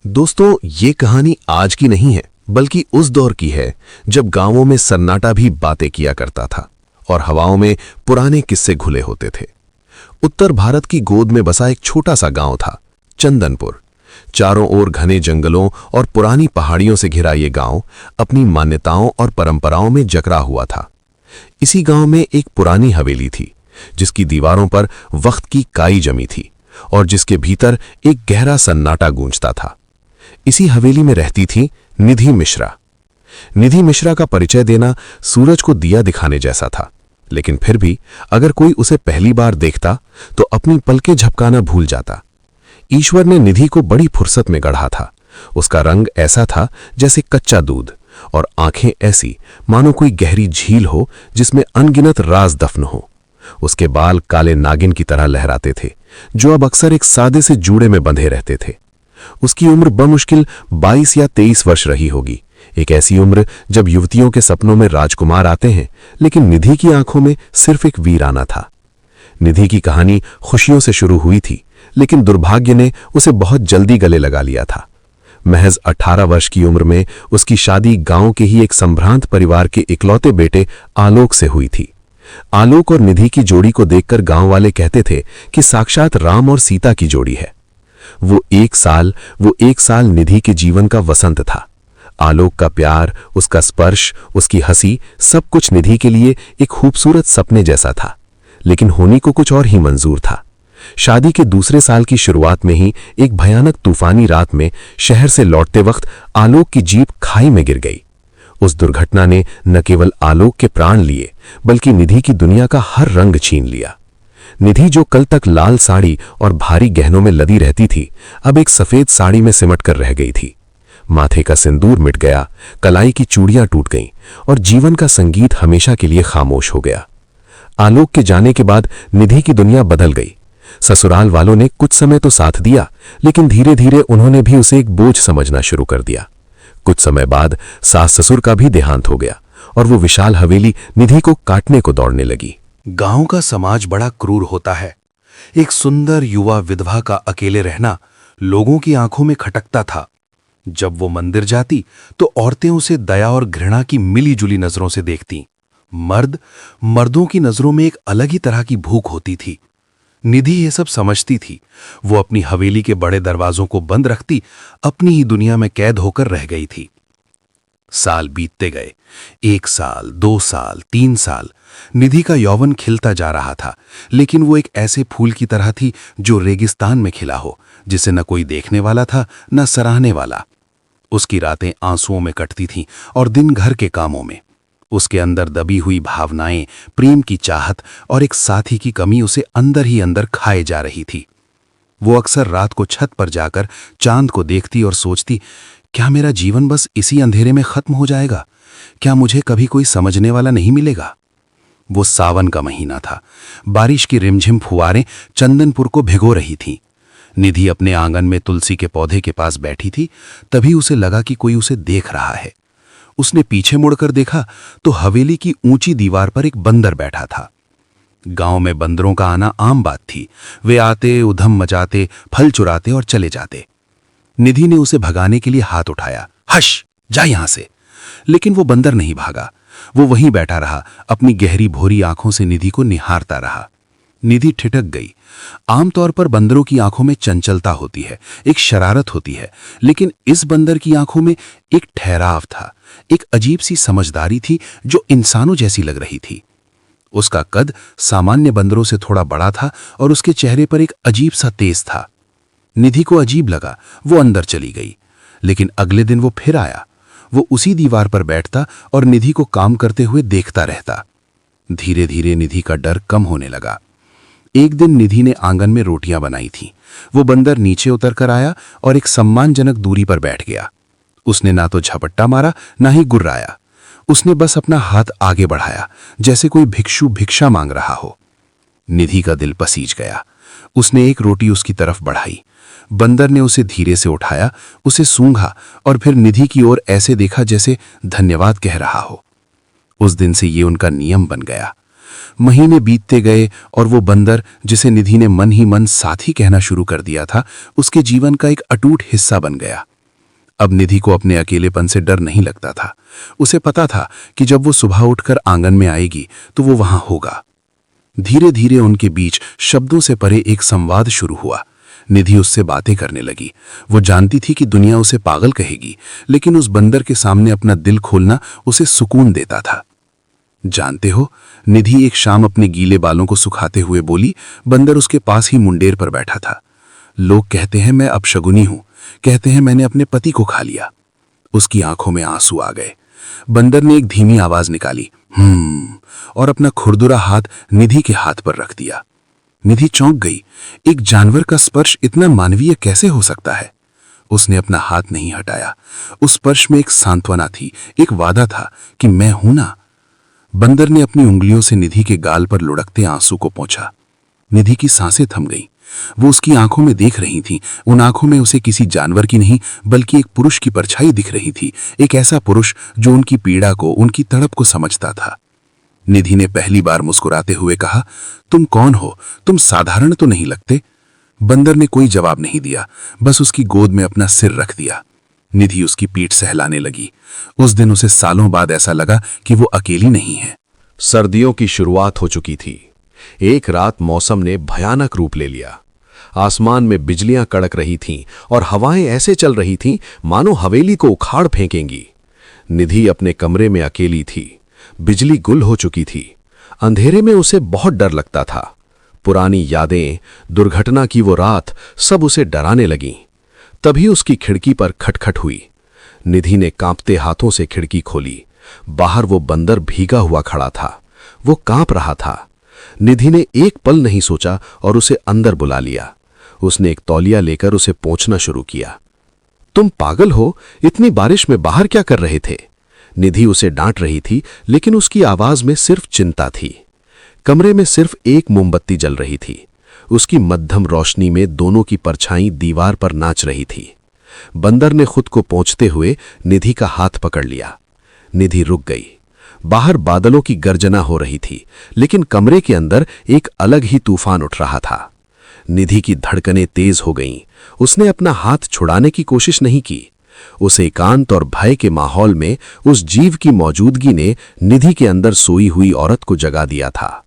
दोस्तों, ये कहानी आज की नहीं है, बल्कि उस दौर की है जब गांवों में सन्नाटा भी बातें किया करता था और हवाओं में पुराने किस्से घुले होते थे। उत्तर भारत की गोद में बसा एक छोटा सा गांव था, चंदनपुर। चारों ओर घने जंगलों और पुरानी पहाड़ियों से घिरा ये गांव अपनी मान्यताओं और परंपराओं में जकड़ा हुआ था। इसी गांव में एक पुरानी हवेली थी, जिसकी दीवारों पर वक्त की काई जमी थी और जिसके भीतर एक गहरा सन्नाटा गूंजता था। इसी हवेली में रहती थी निधि मिश्रा। निधि मिश्रा का परिचय देना सूरज को दिया दिखाने जैसा था, लेकिन फिर भी अगर कोई उसे पहली बार देखता तो अपनी पलकें झपकाना भूल जाता। ईश्वर ने निधि को बड़ी फुर्सत में गढ़ा था। उसका रंग ऐसा था जैसे कच्चा दूध, और आंखें ऐसी मानो कोई गहरी झील हो जिसमें अनगिनत राज दफन हो। उसके बाल काले नागिन की तरह लहराते थे, जो अब अक्सर एक सादे से जूड़े में बंधे रहते थे। उसकी उम्र बमुश्किल 22 या 23 वर्ष रही होगी, एक ऐसी उम्र जब युवतियों के सपनों में राजकुमार आते हैं, लेकिन निधि की आंखों में सिर्फ एक वीराना था। निधि की कहानी खुशियों से शुरू हुई थी, लेकिन दुर्भाग्य ने उसे बहुत जल्दी गले लगा लिया था। महज 18 वर्ष की उम्र में उसकी शादी गांव के ही एक संभ्रांत परिवार के इकलौते बेटे आलोक से हुई थी। आलोक और निधि की जोड़ी को देखकर गांव वाले कहते थे कि साक्षात राम और सीता की जोड़ी है। वो एक साल निधि के जीवन का वसंत था। आलोक का प्यार, उसका स्पर्श, उसकी हंसी, सब कुछ निधि के लिए एक खूबसूरत सपने जैसा था, लेकिन होने को कुछ और ही मंजूर था। शादी के दूसरे साल की शुरुआत में ही एक भयानक तूफानी रात में शहर से लौटते वक्त आलोक की जीप खाई में गिर गई। उस दुर्घटना ने न केवल आलोक के प्राण लिए, बल्कि निधि की दुनिया का हर रंग छीन लिया। निधि, जो कल तक लाल साड़ी और भारी गहनों में लदी रहती थी, अब एक सफेद साड़ी में सिमट कर रह गई थी। माथे का सिंदूर मिट गया, कलाई की चूड़ियां टूट गईं और जीवन का संगीत हमेशा के लिए खामोश हो गया। आलोक के जाने के बाद निधि की दुनिया बदल गई। ससुराल वालों ने कुछ समय तो साथ दिया, लेकिन धीरे धीरे उन्होंने भी उसे एक बोझ समझना शुरू कर दिया। कुछ समय बाद सास ससुर का भी देहांत हो गया और वो विशाल हवेली निधि को काटने को दौड़ने लगी। गांव का समाज बड़ा क्रूर होता है। एक सुंदर युवा विधवा का अकेले रहना लोगों की आंखों में खटकता था। जब वो मंदिर जाती तो औरतें उसे दया और घृणा की मिली-जुली नजरों से देखतीं। मर्दों की नजरों में एक अलग ही तरह की भूख होती थी। निधि ये सब समझती थी। वो अपनी हवेली के बड़े दरवाजों को बंद रखती अपनी ही दुनिया में कैद होकर रह गई थी। साल बीतते गए। 1 साल, 2 साल, 3 साल। निधि का यौवन खिलता जा रहा था, लेकिन वो एक ऐसे फूल की तरह थी जो रेगिस्तान में खिला हो, जिसे न कोई देखने वाला था न सराहने वाला। उसकी रातें आंसुओं में कटती थीं और दिन घर के कामों में। उसके अंदर दबी हुई भावनाएं, प्रेम की चाहत और एक साथी की कमी उसे अंदर ही अंदर खाए जा रही थी। वो अक्सर रात को छत पर जाकर चांद को देखती और सोचती, क्या मेरा जीवन बस इसी अंधेरे में खत्म हो जाएगा? क्या मुझे कभी कोई समझने वाला नहीं मिलेगा? वो सावन का महीना था। बारिश की रिमझिम फुहारें चंदनपुर को भिगो रही थीं। निधि अपने आंगन में तुलसी के पौधे के पास बैठी थी। तभी उसे लगा कि कोई उसे देख रहा है। उसने पीछे मुड़कर देखा तो हवेली की ऊंची दीवार पर एक बंदर बैठा था। गांव में बंदरों का आना आम बात थी। वे आते, उधम मचाते, फल चुराते और चले जाते। निधि ने उसे भगाने के लिए हाथ उठाया। हश, जा यहां से। लेकिन वो बंदर नहीं भागा। वो वहीं बैठा रहा, अपनी गहरी भोरी आंखों से निधि को निहारता रहा। निधि ठिठक गई। आमतौर पर बंदरों की आंखों में चंचलता होती है, एक शरारत होती है, लेकिन इस बंदर की आंखों में एक ठहराव था, एक अजीब सी समझदारी थी जो इंसानों जैसी लग रही थी। उसका कद सामान्य बंदरों से थोड़ा बड़ा था और उसके चेहरे पर एक अजीब सा तेज था। निधि को अजीब लगा। वो अंदर चली गई, लेकिन अगले दिन वो फिर आया। वो उसी दीवार पर बैठता और निधि को काम करते हुए देखता रहता। धीरे धीरे निधि का डर कम होने लगा। एक दिन निधि ने आंगन में रोटियां बनाई थीं। वो बंदर नीचे उतर कर आया और एक सम्मानजनक दूरी पर बैठ गया। उसने ना तो झपट्टा मारा, ना ही गुर्राया। उसने बस अपना हाथ आगे बढ़ाया, जैसे कोई भिक्षु भिक्षा मांग रहा हो। निधि का दिल पसीज गया। उसने एक रोटी उसकी तरफ बढ़ाई। बंदर ने उसे धीरे से उठाया, उसे सूंघा और फिर निधि की ओर ऐसे देखा जैसे धन्यवाद कह रहा हो। उस दिन से ये उनका नियम बन गया। महीने बीतते गए और वो बंदर, जिसे निधि ने मन ही मन साथी कहना शुरू कर दिया था, उसके जीवन का एक अटूट हिस्सा बन गया। अब निधि को अपने अकेलेपन से डर नहीं लगता था। उसे पता था कि जब वो सुबह उठकर आंगन में आएगी तो वो वहां होगा। धीरे धीरे उनके बीच शब्दों से परे एक संवाद शुरू हुआ। निधि उससे बातें करने लगी। वो जानती थी कि दुनिया उसे पागल कहेगी, लेकिन उस बंदर के सामने अपना दिल खोलना उसे सुकून देता था। जानते हो, निधि एक शाम अपने गीले बालों को सुखाते हुए बोली। बंदर उसके पास ही मुंडेर पर बैठा था। लोग कहते हैं मैं अपशगुनी हूं, कहते हैं मैंने अपने पति को खा लिया। उसकी आंखों में आंसू आ गए। बंदर ने एक धीमी आवाज निकाली, और अपना खुरदुरा हाथ निधि के हाथ पर रख दिया। निधि चौंक गई। एक जानवर का स्पर्श इतना मानवीय कैसे हो सकता है? उसने अपना हाथ नहीं हटाया। उस स्पर्श में एक सांत्वना थी, एक वादा था कि मैं हूं ना। बंदर ने अपनी उंगलियों से निधि के गाल पर लुढ़कते आंसू को पोंछा। निधि की सांसें थम गईं। वो उसकी आंखों में देख रही थी। उन आंखों में उसे किसी जानवर की नहीं बल्कि एक पुरुष की परछाई दिख रही थी। एक ऐसा पुरुष जो उनकी पीड़ा को, उनकी तड़प को समझता था। निधि ने पहली बार मुस्कुराते हुए कहा, तुम कौन हो? तुम साधारण तो नहीं लगते। बंदर ने कोई जवाब नहीं दिया, बस उसकी गोद में अपना सिर रख दिया। निधि उसकी पीठ सहलाने लगी। उस दिन उसे सालों बाद ऐसा लगा कि वो अकेली नहीं है। सर्दियों की शुरुआत हो चुकी थी। एक रात मौसम ने भयानक रूप ले लिया। आसमान में बिजलियां कड़क रही थीं और हवाएं ऐसे चल रही थीं मानो हवेली को उखाड़ फेंकेंगी। निधि अपने कमरे में अकेली थी। बिजली गुल हो चुकी थी। अंधेरे में उसे बहुत डर लगता था। पुरानी यादें, दुर्घटना की वो रात, सब उसे डराने लगीं। तभी उसकी खिड़की पर खटखट हुई। निधि ने कांपते हाथों से खिड़की खोली। बाहर वो बंदर भीगा हुआ खड़ा था। वो कांप रहा था। निधि ने एक पल नहीं सोचा और उसे अंदर बुला लिया। उसने एक तौलिया लेकर उसे पोंछना शुरू किया। तुम पागल हो? इतनी बारिश में बाहर क्या कर रहे थे? निधि उसे डांट रही थी, लेकिन उसकी आवाज में सिर्फ चिंता थी। कमरे में सिर्फ एक मोमबत्ती जल रही थी। उसकी मध्यम रोशनी में दोनों की परछाई दीवार पर नाच रही थी। बंदर ने खुद को पोंछते हुए निधि का हाथ पकड़ लिया। निधि रुक गई। बाहर बादलों की गर्जना हो रही थी, लेकिन कमरे के अंदर एक अलग ही तूफान उठ रहा था। निधि की धड़कनें तेज हो गईं। उसने अपना हाथ छुड़ाने की कोशिश नहीं की। उस एकांत और भय के माहौल में उस जीव की मौजूदगी ने निधि के अंदर सोई हुई औरत को जगा दिया था।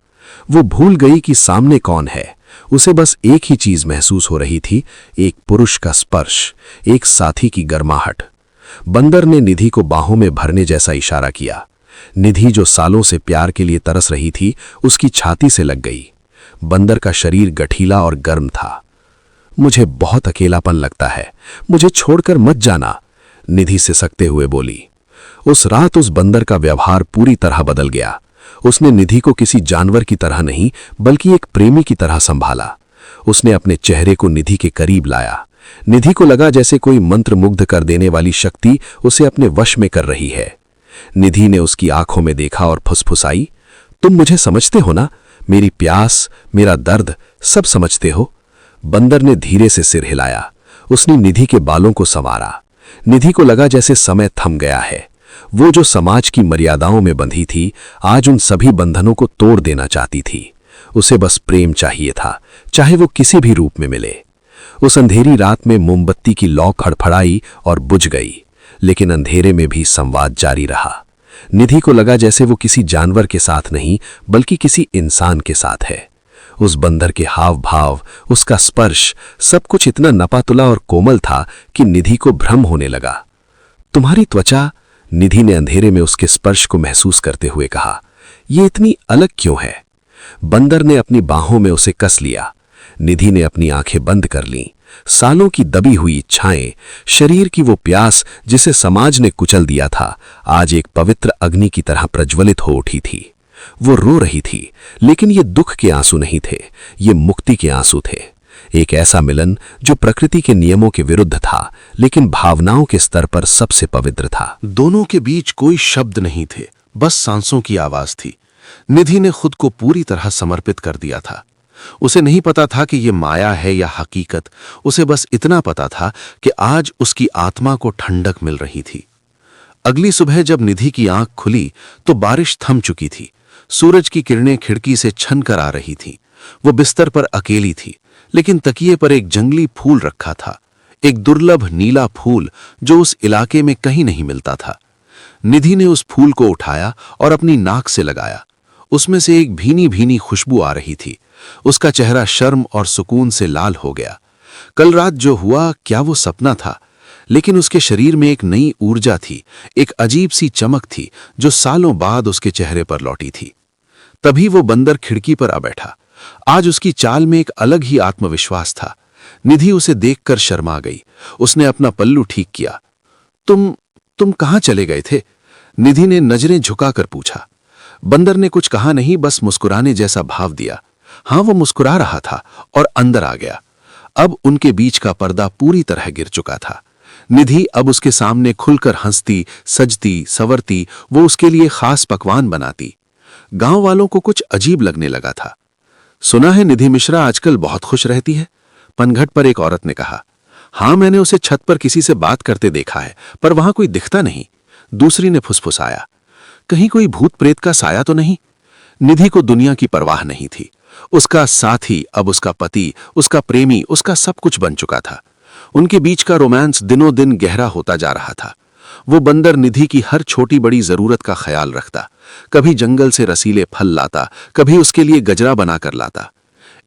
वो भूल गई कि सामने कौन है। उसे बस एक ही चीज महसूस हो रही थी, एक पुरुष का स्पर्श, एक साथी की गर्माहट। बंदर ने निधि को बाहों में भरने जैसा इशारा किया। निधि जो सालों से प्यार के लिए तरस रही थी, उसकी छाती से लग गई। बंदर का शरीर गठीला और गर्म था। मुझे बहुत अकेलापन लगता है, मुझे छोड़कर मत जाना, निधि सिसकते हुए बोली। उस रात उस बंदर का व्यवहार पूरी तरह बदल गया। उसने निधि को किसी जानवर की तरह नहीं बल्कि एक प्रेमी की तरह संभाला। उसने अपने चेहरे को निधि के करीब लाया। निधि को लगा जैसे कोई मंत्रमुग्ध कर देने वाली शक्ति उसे अपने वश में कर रही है। निधि ने उसकी आंखों में देखा और फुसफुसाई, तुम मुझे समझते हो ना? मेरी प्यास, मेरा दर्द, सब समझते हो? बंदर ने धीरे से सिर हिलाया। उसने निधि के बालों को संवारा। निधि को लगा जैसे समय थम गया है। वो जो समाज की मर्यादाओं में बंधी थी, आज उन सभी बंधनों को तोड़ देना चाहती थी। उसे बस प्रेम चाहिए था, चाहे वो किसी भी रूप में मिले। उस अंधेरी रात में मोमबत्ती की लौ खड़खड़ाई और बुझ गई, लेकिन अंधेरे में भी संवाद जारी रहा। निधि को लगा जैसे वो किसी जानवर के साथ नहीं बल्कि किसी इंसान के साथ है। उस बंदर के हाव भाव, उसका स्पर्श, सब कुछ इतना नपातुला और कोमल था कि निधि को भ्रम होने लगा। तुम्हारी त्वचा, निधि ने अंधेरे में उसके स्पर्श को महसूस करते हुए कहा, ये इतनी अलग क्यों है? बंदर ने अपनी बाहों में उसे कस लिया। निधि ने अपनी आंखें बंद कर लीं। सालों की दबी हुई इच्छाएं, शरीर की वो प्यास जिसे समाज ने कुचल दिया था, आज एक पवित्र अग्नि की तरह प्रज्वलित हो उठी थी। वो रो रही थी, लेकिन ये दुख के आंसू नहीं थे, ये मुक्ति के आंसू थे। एक ऐसा मिलन जो प्रकृति के नियमों के विरुद्ध था, लेकिन भावनाओं के स्तर पर सबसे पवित्र था। दोनों के बीच कोई शब्द नहीं थे, बस सांसों की आवाज थी। निधि ने खुद को पूरी तरह समर्पित कर दिया था। उसे नहीं पता था कि ये माया है या हकीकत। उसे बस इतना पता था कि आज उसकी आत्मा को ठंडक मिल रही थी। अगली सुबह जब निधि की आंख खुली तो बारिश थम चुकी थी। सूरज की किरणें खिड़की से छन कर आ रही थीं। वो बिस्तर पर अकेली थी, लेकिन तकिए पर एक जंगली फूल रखा था। एक दुर्लभ नीला फूल जो उस इलाके में कहीं नहीं मिलता था। निधि ने उस फूल को उठाया और अपनी नाक से लगाया। उसमें से एक भीनी भीनी खुशबू आ रही थी। उसका चेहरा शर्म और सुकून से लाल हो गया। कल रात जो हुआ, क्या वो सपना था? लेकिन उसके शरीर में एक नई ऊर्जा थी, एक अजीब सी चमक थी जो सालों बाद उसके चेहरे पर लौटी थी। तभी वो बंदर खिड़की पर आ बैठा। आज उसकी चाल में एक अलग ही आत्मविश्वास था। निधि उसे देखकर शर्मा गई। उसने अपना पल्लू ठीक किया। तुम कहां चले गए थे? निधि ने नजरें झुकाकर पूछा। बंदर ने कुछ कहा नहीं, बस मुस्कुराने जैसा भाव दिया। हां, वो मुस्कुरा रहा था और अंदर आ गया। अब उनके बीच का पर्दा पूरी तरह गिर चुका था। निधि अब उसके सामने खुलकर हंसती, सजती, संवरती, वो उसके लिए खास पकवान बनाती। गांव वालों को कुछ अजीब लगने लगा था। सुना है निधि मिश्रा आजकल बहुत खुश रहती है, पनघट पर एक औरत ने कहा। हां, मैंने उसे छत पर किसी से बात करते देखा है, पर वहां कोई दिखता नहीं। दूसरी ने फुसफुसाया। कहीं कोई भूत प्रेत का साया तो नहीं? निधि को दुनिया की परवाह नहीं थी। उसका साथी अब उसका पति, उसका प्रेमी, उसका सब कुछ बन चुका था। उनके बीच का रोमांस दिनों दिन गहरा होता जा रहा था। वो बंदर निधि की हर छोटी बड़ी जरूरत का ख्याल रखता। कभी जंगल से रसीले फल लाता, कभी उसके लिए गजरा बनाकर लाता।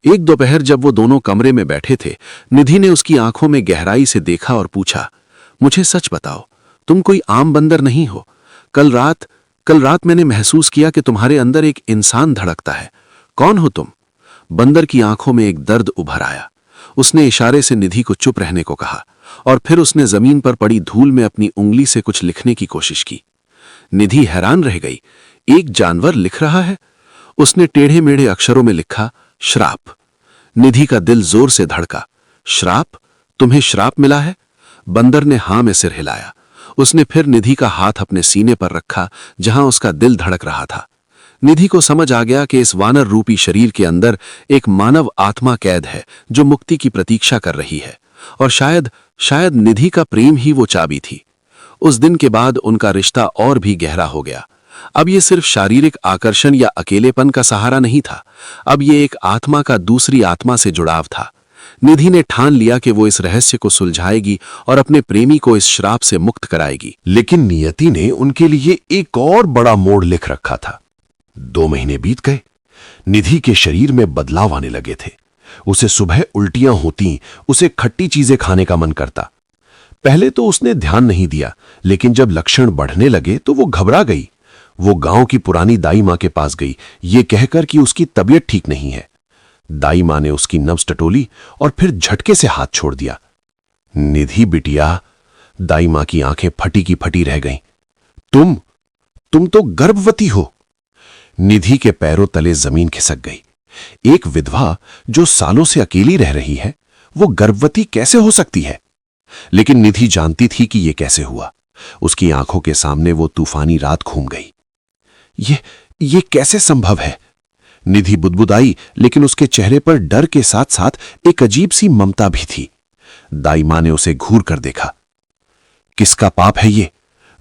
एक दोपहर जब वो दोनों कमरे में बैठे थे, निधि ने उसकी आंखों में गहराई से देखा और पूछा, मुझे सच बताओ, तुम कोई आम बंदर नहीं हो? कल रात मैंने महसूस किया कि तुम्हारे अंदर एक इंसान धड़कता है। कौन हो तुम? बंदर की आंखों में एक दर्द उभर आया। उसने इशारे से निधि को चुप रहने को कहा और फिर उसने जमीन पर पड़ी धूल में अपनी उंगली से कुछ लिखने की कोशिश की। निधि हैरान रह गई। एक जानवर लिख रहा है? उसने टेढ़े मेढ़े अक्षरों में लिखा, श्राप। निधि का दिल जोर से धड़का। श्राप? तुम्हें श्राप मिला है? बंदर ने हां में सिर हिलाया। उसने फिर निधि का हाथ अपने सीने पर रखा जहां उसका दिल धड़क रहा था। निधि को समझ आ गया कि इस वानर रूपी शरीर के अंदर एक मानव आत्मा कैद है जो मुक्ति की प्रतीक्षा कर रही है, और शायद निधि का प्रेम ही वो चाबी थी। उस दिन के बाद उनका रिश्ता और भी गहरा हो गया। अब ये सिर्फ शारीरिक आकर्षण या अकेलेपन का सहारा नहीं था, अब ये एक आत्मा का दूसरी आत्मा से जुड़ाव था। निधि ने ठान लिया कि वो इस रहस्य को सुलझाएगी और अपने प्रेमी को इस श्राप से मुक्त कराएगी। लेकिन नियति ने उनके लिए एक और बड़ा मोड़ लिख रखा था। 2 महीने बीत गए। निधि के शरीर में बदलाव आने लगे थे। उसे सुबह उल्टियां होती, उसे खट्टी चीजें खाने का मन करता। पहले तो उसने ध्यान नहीं दिया, लेकिन जब लक्षण बढ़ने लगे तो वो घबरा गई। वो गांव की पुरानी दाई मां के पास गई, ये कहकर कि उसकी तबीयत ठीक नहीं है। दाई मां ने उसकी नब्ज टटोली और फिर झटके से हाथ छोड़ दिया। निधि बिटिया, दाई मां की आंखें फटी की फटी रह गईं। तुम तो गर्भवती हो। निधि के पैरों तले जमीन खिसक गई। एक विधवा जो सालों से अकेली रह रही है, वो गर्भवती कैसे हो सकती है? लेकिन निधि जानती थी कि यह कैसे हुआ। उसकी आंखों के सामने वो तूफानी रात घूम गई। ये कैसे संभव है? निधि बुदबुदाई, लेकिन उसके चेहरे पर डर के साथ साथ एक अजीब सी ममता भी थी। दाई मां ने उसे घूर कर देखा। किसका पाप है ये?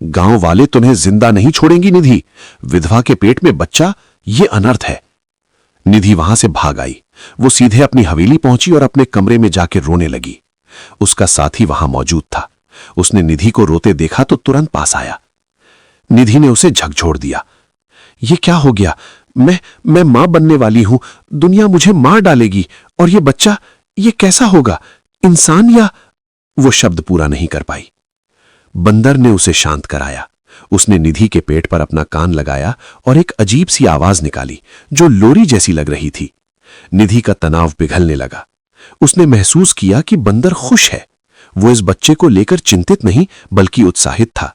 गांव वाले तुम्हें जिंदा नहीं छोड़ेंगी निधि। विधवा के पेट में बच्चा, ये अनर्थ है। निधि वहां से भाग आई। वो सीधे अपनी हवेली पहुंची और अपने कमरे में जाकर रोने लगी। उसका साथी वहां मौजूद था। उसने निधि को रोते देखा तो तुरंत पास आया। निधि ने उसे झकझोर दिया। ये क्या हो गया? मैं मां बनने वाली हूं। दुनिया मुझे मार डालेगी। और ये बच्चा, ये कैसा होगा? इंसान या? वो शब्द पूरा नहीं कर पाई। बंदर ने उसे शांत कराया। उसने निधि के पेट पर अपना कान लगाया और एक अजीब सी आवाज निकाली जो लोरी जैसी लग रही थी। निधि का तनाव पिघलने लगा। उसने महसूस किया कि बंदर खुश है। वो इस बच्चे को लेकर चिंतित नहीं बल्कि उत्साहित था।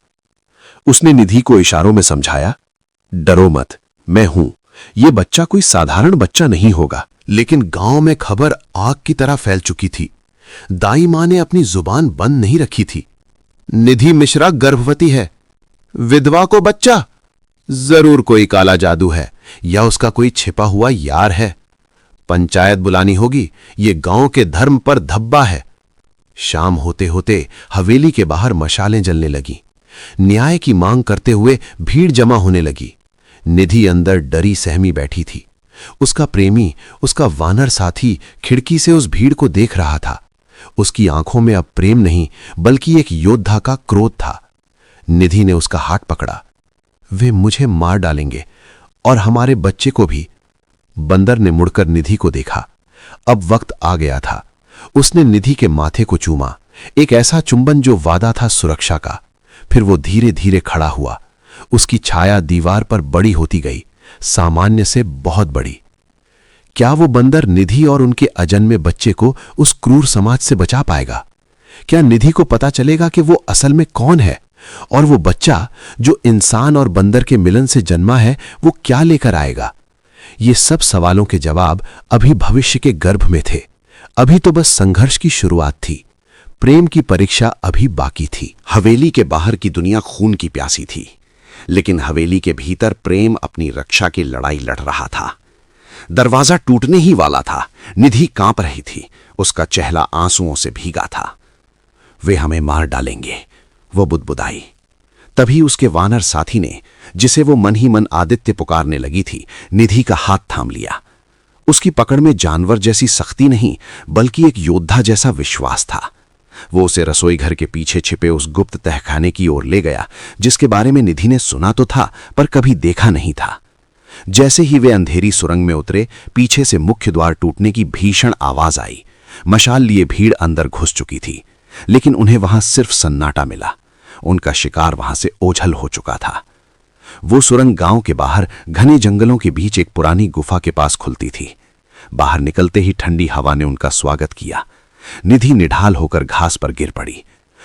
उसने निधि को इशारों में समझाया, डरो मत, मैं हूं। यह बच्चा कोई साधारण बच्चा नहीं होगा। लेकिन गांव में खबर आग की तरह फैल चुकी थी। दाई मां ने अपनी जुबान बंद नहीं रखी थी। निधि मिश्रा गर्भवती है। विधवा को बच्चा? जरूर कोई काला जादू है या उसका कोई छिपा हुआ यार है। पंचायत बुलानी होगी, ये गांव के धर्म पर धब्बा है। शाम होते होते हवेली के बाहर मशालें जलने लगी। न्याय की मांग करते हुए भीड़ जमा होने लगी। निधि अंदर डरी सहमी बैठी थी। उसका प्रेमी, उसका वानर साथी खिड़की से उस भीड़ को देख रहा था। उसकी आंखों में अब प्रेम नहीं बल्कि एक योद्धा का क्रोध था। निधि ने उसका हाथ पकड़ा। वे मुझे मार डालेंगे और हमारे बच्चे को भी। बंदर ने मुड़कर निधि को देखा। अब वक्त आ गया था। उसने निधि के माथे को चूमा, एक ऐसा चुंबन जो वादा था सुरक्षा का। फिर वो धीरे धीरे खड़ा हुआ। उसकी छाया दीवार पर बड़ी होती गई, सामान्य से बहुत बड़ी। क्या वो बंदर निधि और उनके अजन्मे बच्चे को उस क्रूर समाज से बचा पाएगा? क्या निधि को पता चलेगा कि वो असल में कौन है? और वो बच्चा जो इंसान और बंदर के मिलन से जन्मा है, वो क्या लेकर आएगा? ये सब सवालों के जवाब अभी भविष्य के गर्भ में थे। अभी तो बस संघर्ष की शुरुआत थी। प्रेम की परीक्षा अभी बाकी थी। हवेली के बाहर की दुनिया खून की प्यासी थी, लेकिन हवेली के भीतर प्रेम अपनी रक्षा की लड़ाई लड़ रहा था। दरवाजा टूटने ही वाला था। निधि कांप रही थी, उसका चेहरा आंसुओं से भीगा था। वे हमें मार डालेंगे, वो बुदबुदाई। तभी उसके वानर साथी ने, जिसे वो मन ही मन आदित्य पुकारने लगी थी, निधि का हाथ थाम लिया। उसकी पकड़ में जानवर जैसी सख्ती नहीं बल्कि एक योद्धा जैसा विश्वास था। वो उसे रसोई घर के पीछे छिपे उस गुप्त तहखाने की ओर ले गया, जिसके बारे में निधि ने सुना तो था पर कभी देखा नहीं था। जैसे ही वे अंधेरी सुरंग में उतरे, पीछे से मुख्य द्वार टूटने की भीषण आवाज आई। मशाल लिए भीड़ अंदर घुस चुकी थी, लेकिन उन्हें वहां सिर्फ सन्नाटा मिला। उनका शिकार वहां से ओझल हो चुका था। वो सुरंग गांव के बाहर घने जंगलों के बीच एक पुरानी गुफा के पास खुलती थी। बाहर निकलते ही ठंडी हवा ने उनका स्वागत किया। निधि निढाल होकर घास पर गिर पड़ी।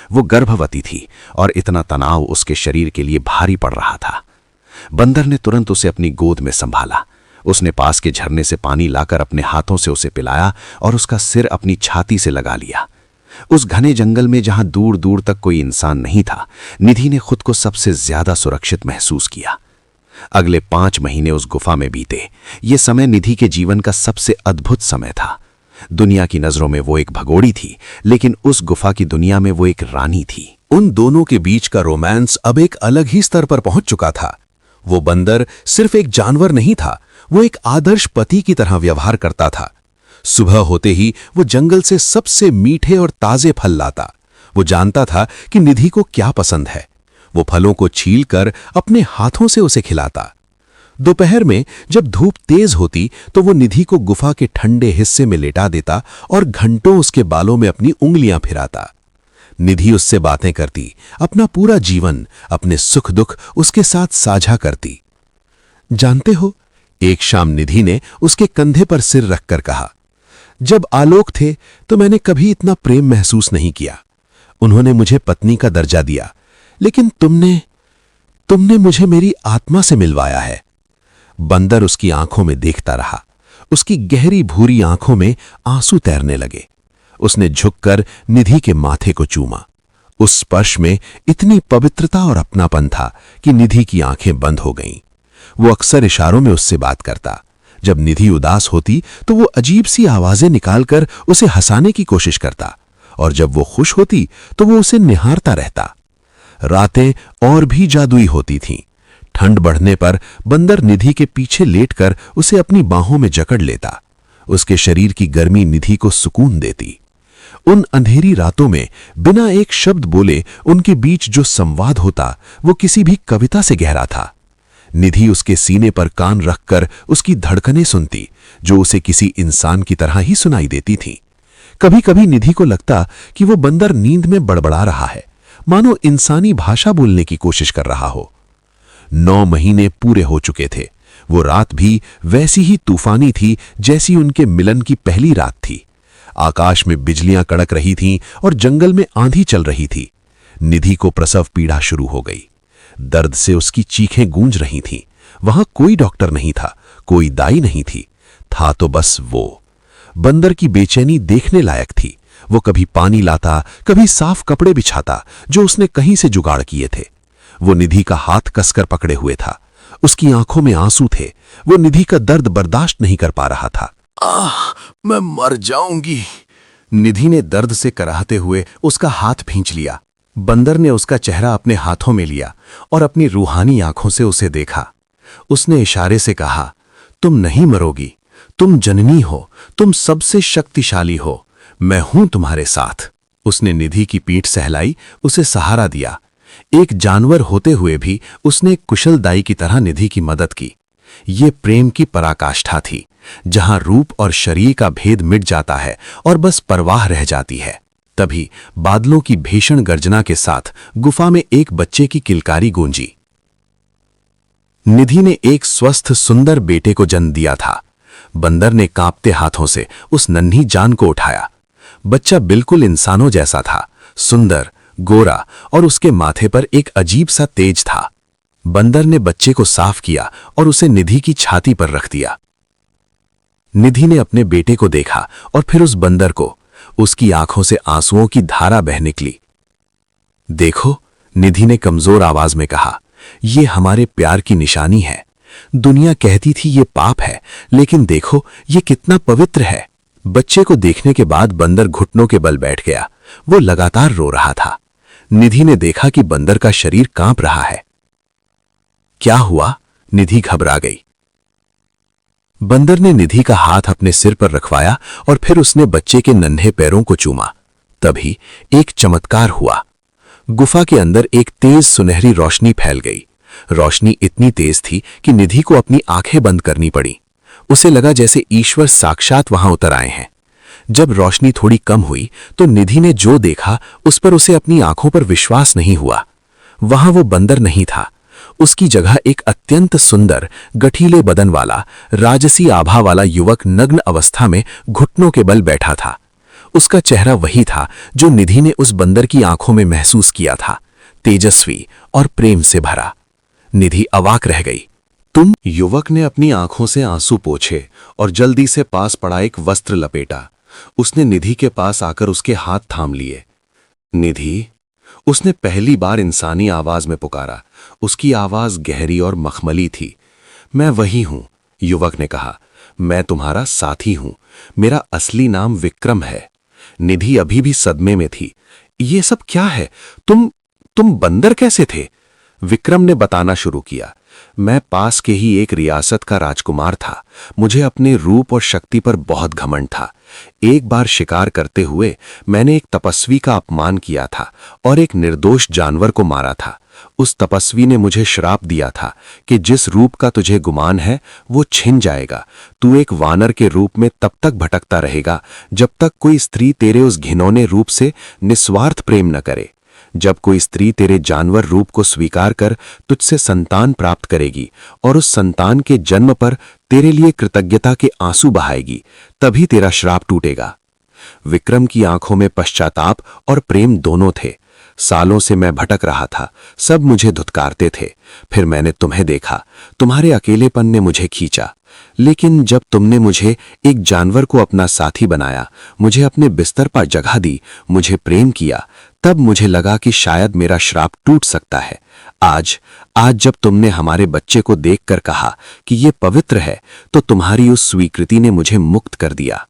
वो गर्भवती थी और इतना तनाव उसके शरीर के लिए भारी पड़ रहा था। बंदर ने तुरंत उसे अपनी गोद में संभाला। उसने पास के झरने से पानी लाकर अपने हाथों से उसे पिलाया और उसका सिर अपनी छाती से लगा लिया। उस घने जंगल में जहां दूर दूर तक कोई इंसान नहीं था, निधि ने खुद को सबसे ज्यादा सुरक्षित महसूस किया। अगले 5 महीने उस गुफा में बीते। ये समय निधि के जीवन का सबसे अद्भुत समय था। दुनिया की नजरों में वो एक भगोड़ी थी, लेकिन उस गुफा की दुनिया में वो एक रानी थी। उन दोनों के बीच का रोमांस अब एक अलग ही स्तर पर पहुंच चुका था। वो बंदर सिर्फ एक जानवर नहीं था, वो एक आदर्श पति की तरह व्यवहार करता था। सुबह होते ही वो जंगल से सबसे मीठे और ताजे फल लाता। वो जानता था कि निधि को क्या पसंद है। वो फलों को छीलकर अपने हाथों से उसे खिलाता। दोपहर में जब धूप तेज होती तो वो निधि को गुफा के ठंडे हिस्से में लेटा देता और घंटों उसके बालों में अपनी उंगलियां फिराता। निधि उससे बातें करती, अपना पूरा जीवन, अपने सुख दुख उसके साथ साझा करती। जानते हो, एक शाम निधि ने उसके कंधे पर सिर रखकर कहा, जब आलोक थे तो मैंने कभी इतना प्रेम महसूस नहीं किया। उन्होंने मुझे पत्नी का दर्जा दिया, लेकिन तुमने मुझे मेरी आत्मा से मिलवाया है। बंदर उसकी आंखों में देखता रहा। उसकी गहरी भूरी आंखों में आंसू तैरने लगे। उसने झुककर निधि के माथे को चूमा। उस स्पर्श में इतनी पवित्रता और अपनापन था कि निधि की आंखें बंद हो गईं। वो अक्सर इशारों में उससे बात करता। जब निधि उदास होती तो वो अजीब सी आवाजें निकालकर उसे हंसाने की कोशिश करता, और जब वो खुश होती तो वो उसे निहारता रहता। रातें और भी जादुई होती थीं। ठंड बढ़ने पर बंदर निधि के पीछे लेटकर उसे अपनी बाहों में जकड़ लेता। उसके शरीर की गर्मी निधि को सुकून देती। उन अंधेरी रातों में बिना एक शब्द बोले उनके बीच जो संवाद होता वो किसी भी कविता से गहरा था। निधि उसके सीने पर कान रखकर उसकी धड़कनें सुनती, जो उसे किसी इंसान की तरह ही सुनाई देती थीं। कभी कभी निधि को लगता कि वो बंदर नींद में बड़बड़ा रहा है, मानो इंसानी भाषा बोलने की कोशिश कर रहा हो। 9 महीने पूरे हो चुके थे। वो रात भी वैसी ही तूफानी थी जैसी उनके मिलन की पहली रात थी। आकाश में बिजलियां कड़क रही थीं और जंगल में आंधी चल रही थी। निधि को प्रसव पीड़ा शुरू हो गई। दर्द से उसकी चीखें गूंज रही थीं। वहां कोई डॉक्टर नहीं था, कोई दाई नहीं थी, था तो बस वो। बंदर की बेचैनी देखने लायक थी। वो कभी पानी लाता, कभी साफ कपड़े बिछाता जो उसने कहीं से जुगाड़ किए थे। वो निधि का हाथ कसकर पकड़े हुए था। उसकी आंखों में आंसू थे। वो निधि का दर्द बर्दाश्त नहीं कर पा रहा था। मैं मर जाऊंगी। निधि ने दर्द से कराहते हुए उसका हाथ भींच लिया। बंदर ने उसका चेहरा अपने हाथों में लिया और अपनी रूहानी आंखों से उसे देखा। उसने इशारे से कहा, तुम नहीं मरोगी, तुम जननी हो, तुम सबसे शक्तिशाली हो। मैं हूं तुम्हारे साथ। उसने निधि की पीठ सहलाई, उसे सहारा दिया। एक जानवर होते हुए भी उसने एक कुशल दाई की तरह निधि की मदद की। ये प्रेम की पराकाष्ठा थी, जहां रूप और शरीर का भेद मिट जाता है और बस परवाह रह जाती है। तभी बादलों की भीषण गर्जना के साथ गुफा में एक बच्चे की किलकारी गूंजी। निधि ने एक स्वस्थ सुंदर बेटे को जन्म दिया था। बंदर ने कांपते हाथों से उस नन्ही जान को उठाया। बच्चा बिल्कुल इंसानों जैसा था, सुंदर, गोरा, और उसके माथे पर एक अजीब सा तेज था। बंदर ने बच्चे को साफ किया और उसे निधि की छाती पर रख दिया। निधि ने अपने बेटे को देखा और फिर उस बंदर को। उसकी आंखों से आंसुओं की धारा बह निकली। देखो, निधि ने कमजोर आवाज में कहा, ये हमारे प्यार की निशानी है। दुनिया कहती थी ये पाप है, लेकिन देखो ये कितना पवित्र है। बच्चे को देखने के बाद बंदर घुटनों के बल बैठ गया। वो लगातार रो रहा था। निधि ने देखा कि बंदर का शरीर कांप रहा है। क्या हुआ? निधि घबरा गई। बंदर ने निधि का हाथ अपने सिर पर रखवाया और फिर उसने बच्चे के नन्हे पैरों को चूमा। तभी एक चमत्कार हुआ। गुफा के अंदर एक तेज सुनहरी रोशनी फैल गई। रोशनी इतनी तेज थी कि निधि को अपनी आंखें बंद करनी पड़ी। उसे लगा जैसे ईश्वर साक्षात वहां उतर आए हैं। जब रोशनी थोड़ी कम हुई तो निधि ने जो देखा उस पर उसे अपनी आंखों पर विश्वास नहीं हुआ। वहां वो बंदर नहीं था। उसकी जगह एक अत्यंत सुंदर, गठीले बदन वाला, राजसी आभा वाला युवक नग्न अवस्था में घुटनों के बल बैठा था। उसका चेहरा वही था जो निधि ने उस बंदर की आंखों में महसूस किया था, तेजस्वी और प्रेम से भरा। निधि अवाक रह गई। तुम? युवक ने अपनी आंखों से आंसू पोंछे और जल्दी से पास पड़ा एक वस्त्र लपेटा। उसने निधि के पास आकर उसके हाथ थाम लिए। निधि, उसने पहली बार इंसानी आवाज में पुकारा। उसकी आवाज गहरी और मखमली थी। मैं वही हूं, युवक ने कहा। मैं तुम्हारा साथी हूं। मेरा असली नाम विक्रम है। निधि अभी भी सदमे में थी। ये सब क्या है? तुम बंदर कैसे थे? विक्रम ने बताना शुरू किया। मैं पास के ही एक रियासत का राजकुमार था। मुझे अपने रूप और शक्ति पर बहुत घमंड था। एक बार शिकार करते हुए मैंने एक तपस्वी का अपमान किया था और एक निर्दोष जानवर को मारा था। उस तपस्वी ने मुझे श्राप दिया था कि जिस रूप का तुझे गुमान है वो छिन जाएगा। तू एक वानर के रूप में तब तक भटकता रहेगा जब तक कोई स्त्री तेरे उस घिनौने रूप से निस्वार्थ प्रेम न करे। जब कोई स्त्री तेरे जानवर रूप को स्वीकार कर तुझसे संतान प्राप्त करेगी और उस संतान के जन्म पर तेरे लिए कृतज्ञता के आंसू बहाएगी, तभी तेरा श्राप टूटेगा। विक्रम की आंखों में पश्चाताप और प्रेम दोनों थे। सालों से मैं भटक रहा था। सब मुझे धुतकारते थे। फिर मैंने तुम्हें देखा। तुम्हारे अकेलेपन ने मुझे खींचा। लेकिन जब तुमने मुझे एक जानवर को अपना साथी बनाया, मुझे अपने बिस्तर पर जगह दी, मुझे प्रेम किया, तब मुझे लगा कि शायद मेरा श्राप टूट सकता है। आज जब तुमने हमारे बच्चे को देखकर कहा कि ये पवित्र है, तो तुम्हारी उस स्वीकृति ने मुझे मुक्त कर दिया।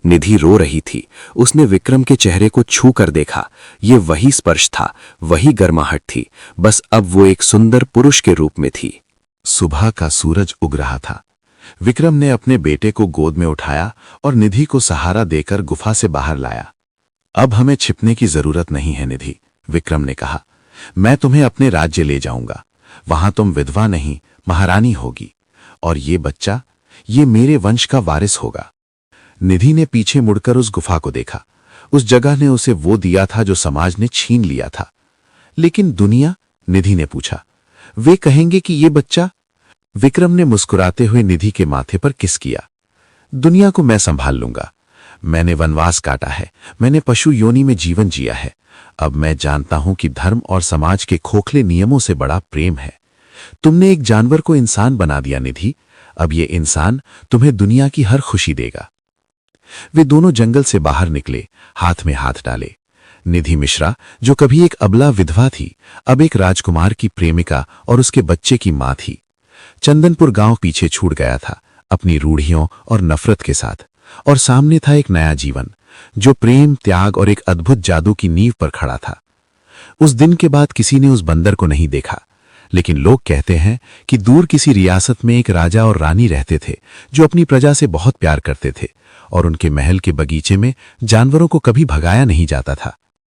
निधि रो रही थी। उसने विक्रम के चेहरे को छू कर देखा। ये वही स्पर्श था, वही गर्माहट थी, बस अब वो एक सुंदर पुरुष के रूप में थी। सुबह का सूरज उग रहा था। विक्रम ने अपने बेटे को गोद में उठाया और निधि को सहारा देकर गुफा से बाहर लाया। अब हमें छिपने की जरूरत नहीं है निधि, विक्रम ने कहा। मैं तुम्हें अपने राज्य ले जाऊंगा। वहां तुम विधवा नहीं, महारानी होगी। और ये बच्चा, ये मेरे वंश का वारिस होगा। निधि ने पीछे मुड़कर उस गुफा को देखा। उस जगह ने उसे वो दिया था जो समाज ने छीन लिया था। लेकिन दुनिया? निधि ने पूछा। वे कहेंगे कि ये बच्चा? विक्रम ने मुस्कुराते हुए निधि के माथे पर किस किया। दुनिया को मैं संभाल लूंगा। मैंने वनवास काटा है, मैंने पशु योनि में जीवन जिया है। अब मैं जानता हूं कि धर्म और समाज के खोखले नियमों से बड़ा प्रेम है। तुमने एक जानवर को इंसान बना दिया निधि। अब ये इंसान तुम्हें दुनिया की हर खुशी देगा। वे दोनों जंगल से बाहर निकले, हाथ में हाथ डाले। निधि मिश्रा, जो कभी एक अबला विधवा थी, अब एक राजकुमार की प्रेमिका और उसके बच्चे की मां थी। चंदनपुर गांव पीछे छूट गया था, अपनी रूढ़ियों और नफरत के साथ, और सामने था एक नया जीवन जो प्रेम, त्याग और एक अद्भुत जादू की नींव पर खड़ा था। उस दिन के बाद किसी ने उस बंदर को नहीं देखा, लेकिन लोग कहते हैं कि दूर किसी रियासत में एक राजा और रानी रहते थे जो अपनी प्रजा से बहुत प्यार करते थे और उनके महल के बगीचे में जानवरों को कभी भगाया नहीं जाता था।